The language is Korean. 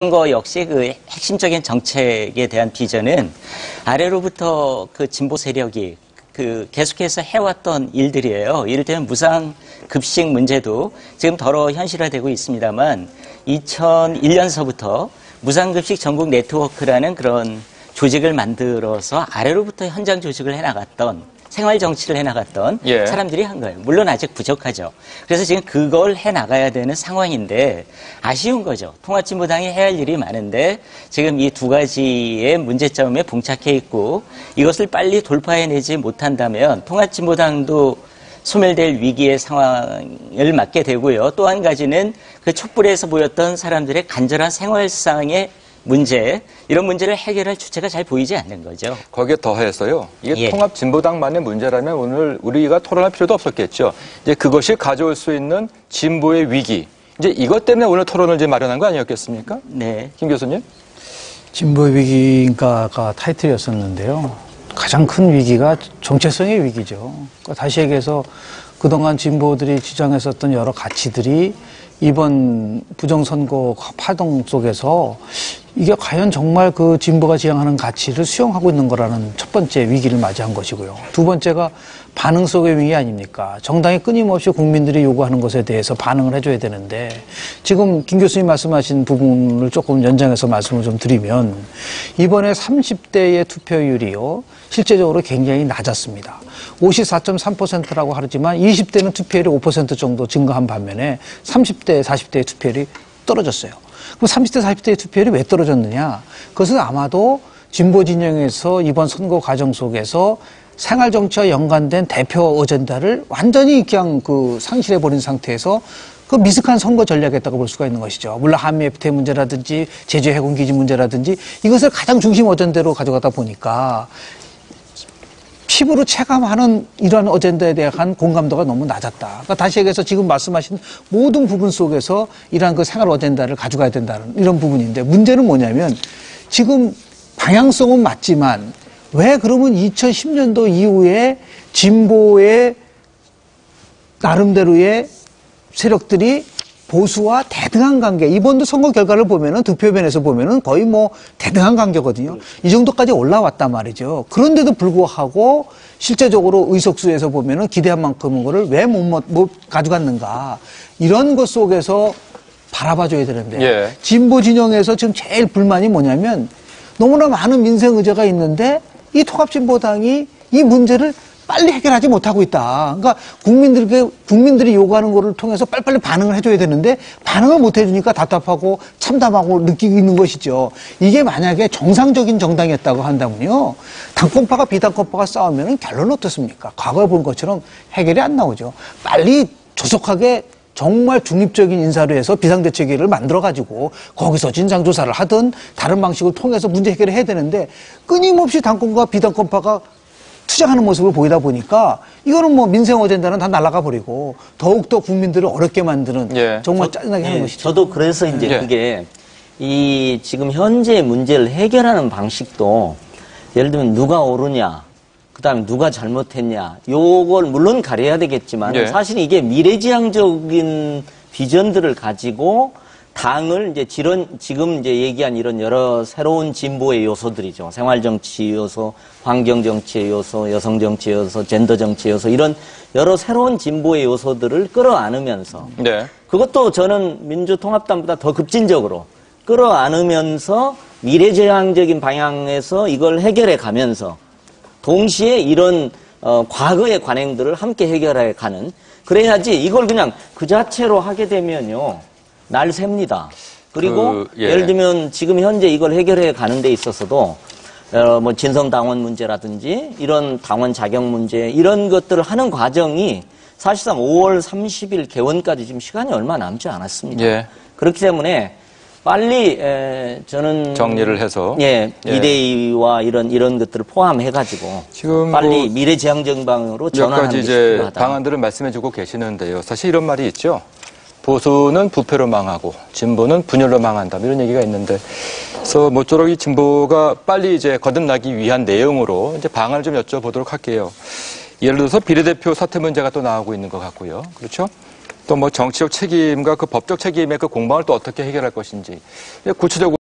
거 역시 그 핵심적인 정책에 대한 비전은 아래로부터 그 진보 세력이 그 계속해서 해왔던 일들이에요. 이를테면 무상급식 문제도 지금 더러 현실화되고 있습니다만 2001년서부터 무상급식 전국 네트워크라는 그런 조직을 만들어서 아래로부터 현장 조직을 해나갔던 생활 정치를 해나갔던 사람들이 한 거예요. 물론 아직 부족하죠. 그래서 지금 그걸 해나가야 되는 상황인데 아쉬운 거죠. 통합진보당이 해야 할 일이 많은데 지금 이 두 가지의 문제점에 봉착해 있고 이것을 빨리 돌파해내지 못한다면 통합진보당도 소멸될 위기의 상황을 맞게 되고요. 또 한 가지는 그 촛불에서 보였던 사람들의 간절한 생활상의 문제, 이런 문제를 해결할 주체가 잘 보이지 않는 거죠. 거기에 더해서요. 이게 통합진보당만의 문제라면 오늘 우리가 토론할 필요도 없었겠죠. 이제 그것이 가져올 수 있는 진보의 위기. 이제 이것 때문에 오늘 토론을 이제 마련한 거 아니었겠습니까? 네. 김 교수님? 진보의 위기가 타이틀이었었는데요. 가장 큰 위기가 정체성의 위기죠. 그러니까 다시 얘기해서 그동안 진보들이 주장했었던 여러 가치들이 이번 부정선거 파동 속에서 이게 과연 정말 그 진보가 지향하는 가치를 수용하고 있는 거라는 첫 번째 위기를 맞이한 것이고요. 두 번째가 반응 속의 위기 아닙니까? 정당이 끊임없이 국민들이 요구하는 것에 대해서 반응을 해줘야 되는데 지금 김 교수님 말씀하신 부분을 조금 연장해서 말씀을 좀 드리면 이번에 30대의 투표율이요. 실제적으로 굉장히 낮았습니다. 54.3%라고 하지만 20대는 투표율이 5% 정도 증가한 반면에 30대, 40대의 투표율이 떨어졌어요. 그럼 30대, 40대의 투표율이 왜 떨어졌느냐? 그것은 아마도 진보 진영에서 이번 선거 과정 속에서 생활정치와 연관된 대표 어젠다를 완전히 그냥 상실해버린 상태에서 그 미숙한 선거 전략이었다고 볼 수가 있는 것이죠. 물론 한미 FTA 문제라든지 제주 해군기지 문제라든지 이것을 가장 중심 어젠다로 가져가다 보니까 피부로 체감하는 이러한 어젠다에 대한 공감도가 너무 낮았다. 그러니까 다시 얘기해서 지금 말씀하신 모든 부분 속에서 이러한 그 생활 어젠다를 가져가야 된다는 이런 부분인데 문제는 뭐냐면 지금 방향성은 맞지만 왜 그러면 2010년도 이후에 진보의 나름대로의 세력들이 보수와 대등한 관계, 이번도 선거 결과를 보면은 득표변에서 보면은 거의 뭐 대등한 관계거든요. 이 정도까지 올라왔단 말이죠. 그런데도 불구하고 실제적으로 의석수에서 보면은 기대한 만큼은 거를 왜 못 가져갔는가. 이런 것 속에서 바라봐줘야 되는데. 진보 진영에서 지금 제일 불만이 뭐냐면 너무나 많은 민생 의제가 있는데 이 통합진보당이 이 문제를 빨리 해결하지 못하고 있다. 그러니까 국민들이 요구하는 거를 통해서 빨리빨리 반응을 해줘야 되는데 반응을 못 해주니까 답답하고 참담하고 느끼고 있는 것이죠. 이게 만약에 정상적인 정당이었다고 한다면요. 당권파가 비당권파가 싸우면 결론은 어떻습니까? 과거에 본 것처럼 해결이 안 나오죠. 빨리 조속하게 정말 중립적인 인사로 해서 비상대책위를 만들어가지고 거기서 진상조사를 하든 다른 방식을 통해서 문제 해결을 해야 되는데 끊임없이 당권과 비당권파가 투쟁하는 모습을 보이다 보니까 이거는 뭐 민생 어젠다는 다 날아가 버리고 더욱더 국민들을 어렵게 만드는 정말 짜증나게 하는 것이죠. 저도 그래서 이제 그게 이 지금 현재 문제를 해결하는 방식도 예를 들면 누가 옳으냐, 그다음에 누가 잘못했냐, 요걸 물론 가려야 되겠지만 사실 이게 미래지향적인 비전들을 가지고 당을 이제 지금 이제 얘기한 이런 여러 새로운 진보의 요소들이죠. 생활정치 요소, 환경정치의 요소, 여성정치 요소, 젠더정치 요소, 이런 여러 새로운 진보의 요소들을 끌어안으면서 그것도 저는 민주통합당보다 더 급진적으로 끌어안으면서 미래지향적인 방향에서 이걸 해결해 가면서 동시에 이런 과거의 관행들을 함께 해결해 가는, 그래야지 이걸 그냥 그 자체로 하게 되면요. 날 셉니다. 그리고 예를 들면 지금 현재 이걸 해결해 가는 데 있어서도 뭐 진성당원 문제라든지 이런 당원 자격 문제 이런 것들을 하는 과정이 사실상 5월 30일 개원까지 지금 시간이 얼마 남지 않았습니다. 그렇기 때문에 빨리 저는 정리를 해서 비대위와 이런 것들을 포함해 가지고 지금 빨리 미래지향적 방향으로 전환하는 게 필요하다. 방안들을 말씀해주고 계시는데요. 사실 이런 말이 있죠. 보수는 부패로 망하고 진보는 분열로 망한다. 이런 얘기가 있는데, 그래서 모쪼록 이 진보가 빨리 이제 거듭나기 위한 내용으로 이제 방안을 좀 여쭤보도록 할게요. 예를 들어서 비례대표 사퇴 문제가 또 나오고 있는 것 같고요. 그렇죠? 또 뭐 정치적 책임과 그 법적 책임의 그 공방을 또 어떻게 해결할 것인지 구체적으로